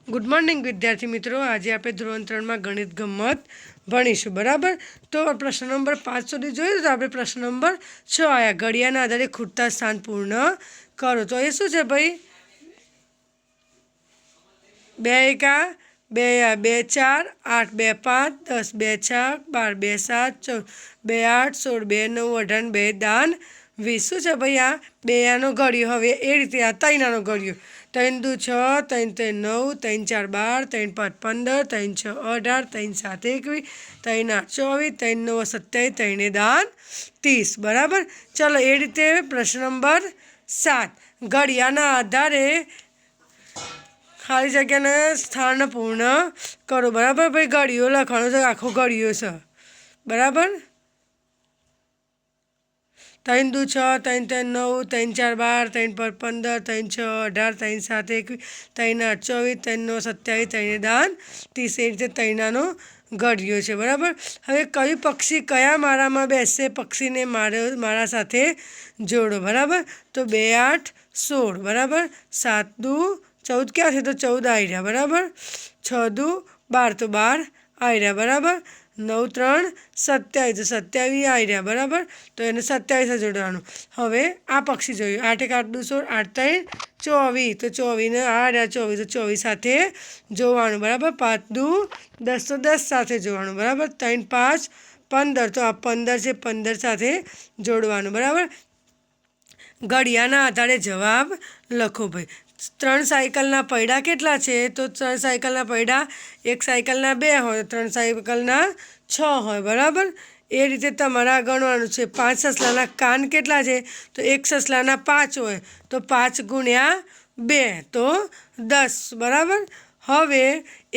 Good morning विद्यार्थी मित्रों। आज आप ધોરણ 3 में गणित गम्मत भणीशुं। बराबर। तो प्रश्न नंबर 5 सुधी जोयुं तो आपणे प्रश्न नंबर 6 आया। घड़ियाना आधारे खूटता स्थान पूर्ण करो। तो ये शुं छे भाई? 2 एका 2 2 4 8 2 5 10 2 6 12 2 7 14 2 8 16 2 9 18 2 દાન 20 શું છે ભાઈ? આ 2 આનો ઘડ્યો। હવે એ રીતે આ 3 આનો ઘડ્યો। 3 દુ 6 3 3 9 3 4 12 3 5 15 3 6 18 3 7 21 3 8 24 3 9 27 3 દાન 30। बराबर। चलो ए रीते प्रश्न नंबर 7 घड़ियाना आधारे खाली जग्याने स्थान पूर्ण करो। बराबर भाई। घड़ियों लखवानुं छे, आखो घड़ियों छे। बराबर। 3 दू 6 3 3 9 3 4 12 3 5 15 3 6 18 3 7 21 3 8 24 3 9 27 3 દાન 30 એ રીતે તૈનાનો ઘડ્યો છે। બરાબર। હવે કયું પક્ષી કયા માળામાં બેસશે? પક્ષીને માળા સાથે જોડો। બરાબર। તો 2 8 16। બરાબર। 7 દુ 14 ક્યાં છે? તો 14 આવી રહ્યા। બરાબર। 6 દુ 12 તો 12 આવી રહ્યા। બરાબર। 9 3 27 તો 27 આવી રહ્યા। બરાબર। તો એને 27 જોડવાનું। હવે આ પક્ષી જોયું। 8 1 8 2 16 8 3 24 તો 24 ને આ રહ્યા 24 તો 24 સાથે જોવાનું। બરાબર। 5 દુ 10 તો 10 સાથે જોવાનું। બરાબર। 3 5 15 તો આ 15 છે 15 સાથે જોડવાનું। બરાબર। ઘડિયાના આધારે જવાબ લખો ભાઈ। 3 સાયકલના પૈડા કેટલા છે? તો 3 સાયકલના પૈડા 1 સાયકલના 2 હોય, 3 સાયકલના 6 હોય। બરાબર। એ રીતે તમારે ગણવાનું છે। 5 સસલાના કાન કેટલા છે? તો 1 સસલાના 5 હોય તો 5 ગુણ્યા 2 તો 10। બરાબર। હવે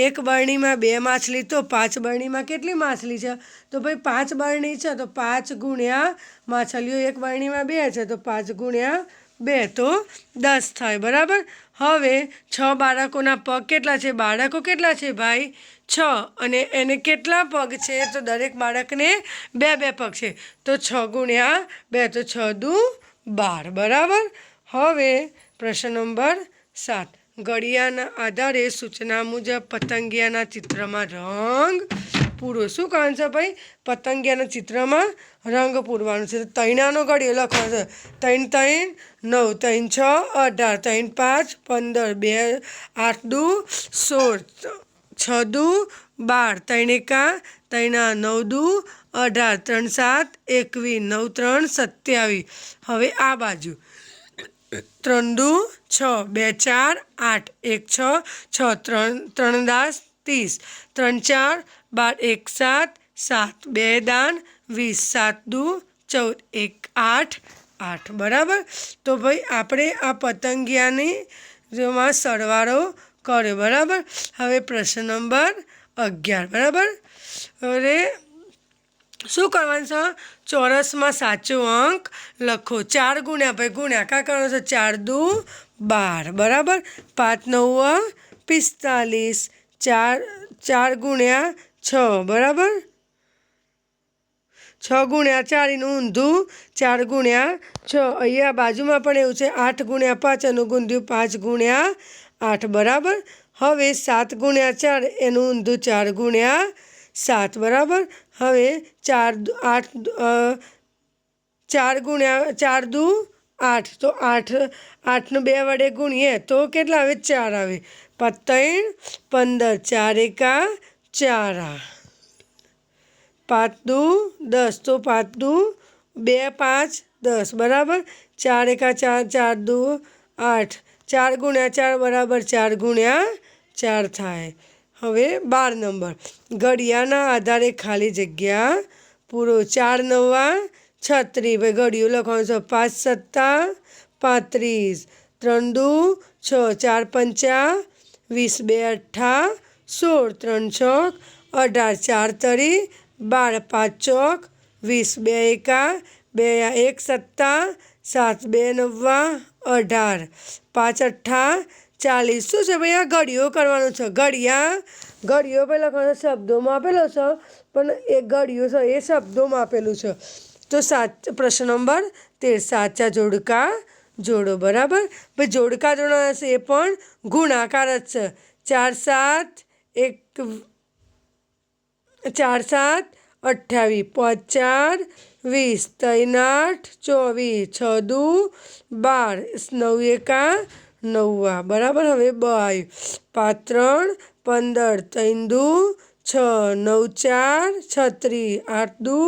એક બરણીમાં 2 માછલી તો 5 બરણીમાં કેટલી માછલી છે? તો ભાઈ 5 બરણી છે તો 5 ગુણ્યા માછલીઓ એક બરણીમાં 2 છે તો 5 ગુણ્યા 2 તો 10 થાય। બરાબર। હવે 6 બાળકોના પગ કેટલા છે? બાળકો કેટલા છે ભાઈ? 6 અને એને કેટલા પગ છે? તો દરેક બાળકને 2 2 પગ છે તો 6 ગુણ્યા 2 તો 6 દુ 12। બરાબર। હવે પ્રશ્ન નંબર 7 ઘડિયાના આધારે સૂચના મુજબ પતંગિયાના ચિત્રમાં રંગ પૂરો। શું કારણ છે ભાઈ? પતંગિયાના ચિત્રમાં રંગ પૂરવાનું છે। તો તૈણાનો ઘડિયો લખવાનો છે। 3 3 9 3 6 18 3 5 15 2 8 દુ 16 6 દુ 12 3 એકા 3 9 દુ 18 3 7 21 9 3 27। હવે આ બાજુ 3 દુ 6 2 4 8 1 6 6 3 3 10 30 3 4 12 1 7 7 2 દાન 20 7 દુ 14 1 8 8। બરાબર। તો ભાઈ આપણે આ પતંગિયાની જેમાં સરવાળો કર્યો। બરાબર। હવે પ્રશ્ન નંબર 11। બરાબર। હવે શું કરવાનું છે? ચોરસમાં સાચો અંક લખો। 4 ગુણ્યા ભાઈ ગુણ્યાકાર કરવાનો છે। 4 દુ 12। બરાબર। 5 9 45 4 ગુણ્યા 6। બરાબર। 6 ગુણ્યા 4 એનું ઊંધું 4 ગુણ્યા 6। અહીંયા બાજુમાં પણ એવું છે। 8 ગુણ્યા 5 એનું ઊંધું 5 ગુણ્યા 8। બરાબર। હવે 7 ગુણ્યા 4 એનું ઊંધું 4 ગુણ્યા 7। બરાબર। હવે 4 ગુણ્યા 4 દુ 8 તો 8 2 વડે ગુણીએ તો કેટલા આવે? 4 આવે। 5 3 15 4 એકા 4 5 દુ 10 તો 5 દુ 2 5 10। બરાબર। 4 એકા 4 4 દુ 8 4 ગુણ્યા 4 બરાબર 4 ગુણ્યા 4 થાય। હવે 12 નંબર ઘડિયાના આધારે ખાલી જગ્યા પૂરો। 4 9 36 ભાઈ ઘડિયું લખવાનું છે। 5 7 35 3 દુ 6 4 5 20 2 8 16 3 6 18 4 તરી 12 5 ચોક 20 2 એકા 2 1 7 7 2 9 18 5 8 40। શું છે ભાઈ? આ ઘડિયો કરવાનો છે। ઘડિયો ભાઈ લખવાનો શબ્દોમાં આપેલો છે પણ એ ઘડિયો છે એ શબ્દોમાં આપેલું છે। તો પ્રશ્ન નંબર 13 સાચા જોડકા જોડો। બરાબર। ભાઈ જોડકા જોડવાના છે એ પણ ગુણાકાર જ છે। 4 7 1 4 7 28 5 4 20 3 8 24 6 2 12 9 1 9 બરાબર. હવે બ આવ્યું 5 3 15 3 2 6 9 4 36 8 2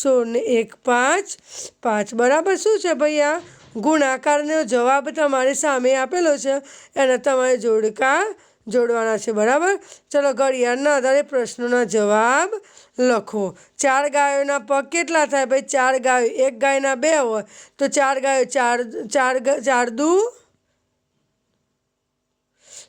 16 ને 1 5 5 બરાબર. શું છે ભાઈ? આ ગુણાકારનો જવાબ તમારે સામે આપેલો છે, એને તમારે જોડવાના છે. બરાબર. ચલો ઘડિયાળના આધારે પ્રશ્નોના જવાબ લખો. 4 ગાયોના પગ કેટલા થાય ભાઈ? 4 ગાયો, એક ગાયના 2 હોય તો 4 ગાયો 4 દુ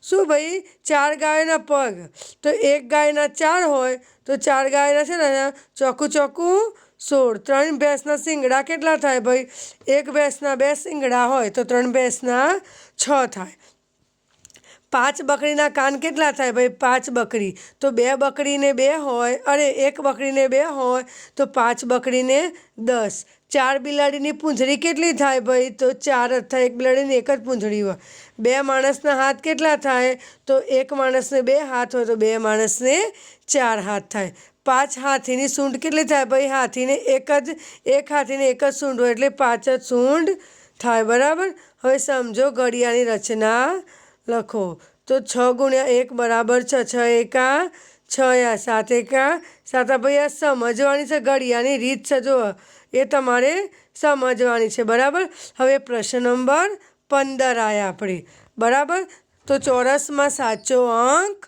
શું ભાઈ? 4 ગાયોના પગ, તો એક ગાયના 4 હોય તો 4 ગાયના છે ને ચોખ્ખું 16. 3 ભેંસના શિંગડા કેટલા થાય ભાઈ? એક ભેંસના 2 શિંગડા હોય તો 3 ભેંસના 6 થાય. 5 બકરીના કાન કેટલા થાય ભાઈ? 5 બકરી, તો 2 બકરીને 2 હોય, અરે 1 બકરીને 2 હોય તો 5 બકરીને 10. 4 બિલાડીની પૂંછડી કેટલી થાય ભાઈ? તો 4 જ થાય. એક બિલાડીની એક જ પૂંછડી હોય. 2 માણસના હાથ કેટલા થાય? તો એક માણસને 2 હાથ હોય તો 2 માણસને 4 હાથ થાય. 5 હાથીની સૂંઢ કેટલી થાય ભાઈ? એક હાથીને એક જ સૂંઢ હોય એટલે 5 જ સૂંઢ થાય. બરાબર. હવે સમજો ઘડિયાળની રચના લખો. તો 6 ગુણ્યા 1 બરાબર 6. 6 એકા 6 7 એકા 7. ભાઈ આ સમજવાની છે, ઘડિયાળની રીત છે, જો એ તમારે સમજવાની છે. બરાબર. હવે પ્રશ્ન નંબર 15 આવ્યા આપણે. બરાબર. તો ચોરસમાં સાચો અંક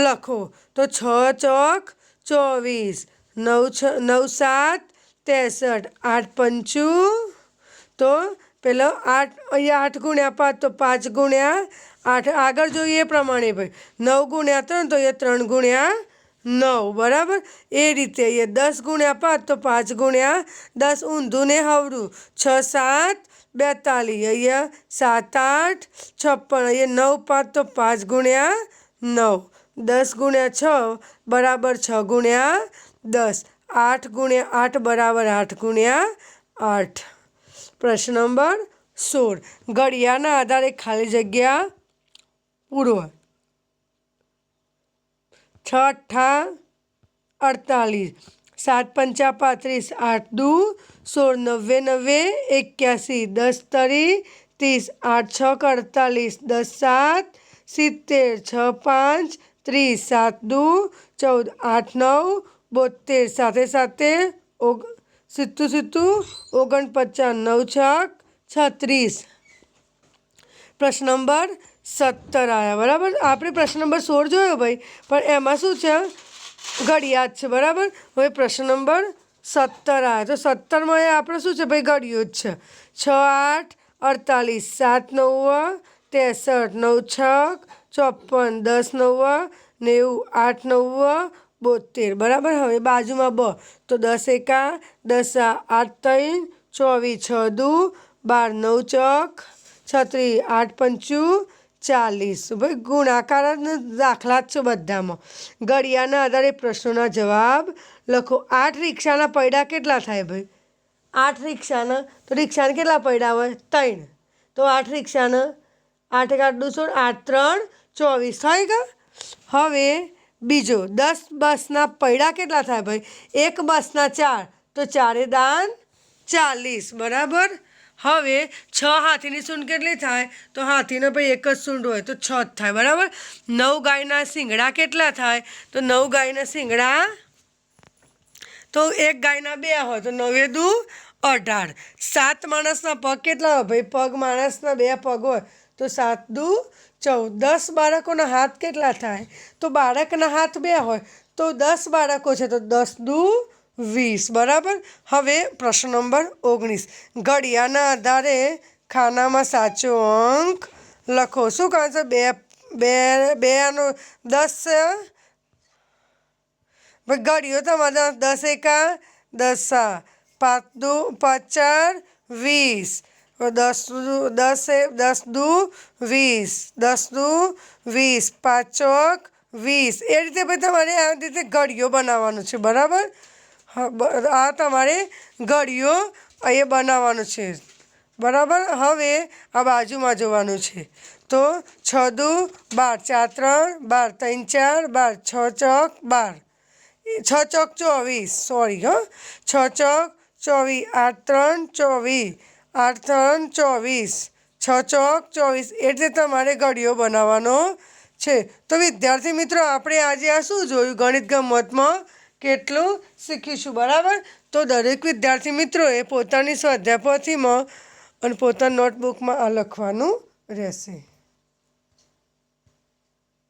લખો. તો 6 ચોક 24, 9 7 63, 8 પંચું, તો પેલો 8 અહીંયા 8 ગુણ્યા 5 તો 5 ગુણ્યા 8. આગળ જોઈએ એ પ્રમાણે ભાઈ 9 ગુણ્યા 3 તો એ 3 ગુણ્યા 9. બરાબર. એ રીતે અહીંયા 10 ગુણ્યા 5 તો 5 ગુણ્યા 10. ઊંધું ને હવડું 6 7 42, અહીંયા 7 8 56, અહીંયા 9 5 તો 5 ગુણ્યા 9. 10 ગુણ્યા 6 બરાબર 6 ગુણ્યા 10. 8 ગુણ્યા 8 બરાબર 8 ગુણ્યા 8. પ્રશ્ન નંબર 16. ઘડિયાળના આધારે ખાલી જગ્યા પૂરો. 6 અઠ્ઠા 48, 7 પંચા 35, 8 દુ 16, 90 91, 10 તરી 30, 8 છક 48, 10 7 70, 6 5 30, 7 દુ 14, 8 9 72, સાથે સાથે 77 49, 9 છક 36. પ્રશ્ન નંબર 17 આવ્યા. બરાબર. આપણે પ્રશ્ન નંબર 16 જોયો ભાઈ, પણ એમાં શું છે? ઘડિયાળ છે. બરાબર. હવે પ્રશ્ન નંબર 17 આવ્યા. તો 17માં એ આપણે શું છે ભાઈ? ઘડિયો જ છે. 6 8 48, 7 9 63, 9 છક 54, 10 9 90, 8 9 72. બરાબર. હવે બાજુમાં બ, તો 10 એકા 10 8 3 24, 6 દુ 12, 9 ચોક 36, 8 પંચું 40. ભાઈ ગુણાકાર દાખલા જ છે બધામાં. ઘડિયાળના આધારે પ્રશ્નોના જવાબ લખો. 8 રિક્ષાના પૈડા કેટલા થાય ભાઈ? 8 રિક્ષાના, તો રિક્ષાને કેટલા પૈડા હોય? 3. તો 8 રિક્ષાના 8 એક 8 2 8 3 24 થાય કે? હવે બીજો 10 બસના પૈડા કેટલા થાય ભાઈ? એક બસના 4, તો 4 દાન 40. બરાબર. હવે 6 હાથીની સૂંઢ કેટલી થાય? તો હાથીનો ભાઈ એક જ સૂંઢ હોય તો 6 જ થાય. બરાબર. 9 ગાયના શિંગડા કેટલા થાય? તો 9 ગાયના શિંગડા, તો એક ગાયના 2 હોય તો 9 દુ 18. 7 માણસના પગ કેટલા હોય ભાઈ? પગ માણસના 2 પગ હોય તો 7 દુ 14. 10 બાળકોના હાથ કેટલા થાય? તો બાળકના હાથ 2 હોય તો 10 બાળકો છે તો 10 દુ 20. બરાબર. હવે પ્રશ્ન નંબર 19. ઘડિયાળના આધારે ખાનામાં સાચો અંક લખો. શું કહે છે? 2 આનો 10 છે ભાઈ. ઘડિયો તમારે 10 એકા 10, 5 દુ 5 4 20, 10 દુ 20, 10 દુ 20, 5 ચોક 20. એ રીતે ભાઈ તમારે આ રીતે ઘડિયો બનાવવાનો છે. બરાબર. આ તમારે ઘડિયો અહીંયા બનાવવાનું છે. બરાબર. હવે આ બાજુમાં જોવાનું છે. તો 6 દુ 12, 4 3 12, 3 4 12, 6 ચોક 12, 6 ચોક 24, સોરી હો, 6 ચોક 24, 8 3 24, 8 3 24, 6 ચોક 24. એટલે તમારે ઘડીઓ બનાવવાનો છે. તો વિદ્યાર્થી મિત્રો, આપણે આજે આ શું જોયું? ગણિત ગમ્મતમાં કેટલું શીખીશું, બરાબર? તો દરેક વિદ્યાર્થી મિત્રોએ પોતાની સ્વાધ્યાય પોથીમાં અને પોતાની નોટબુકમાં આ લખવાનું રહેશે.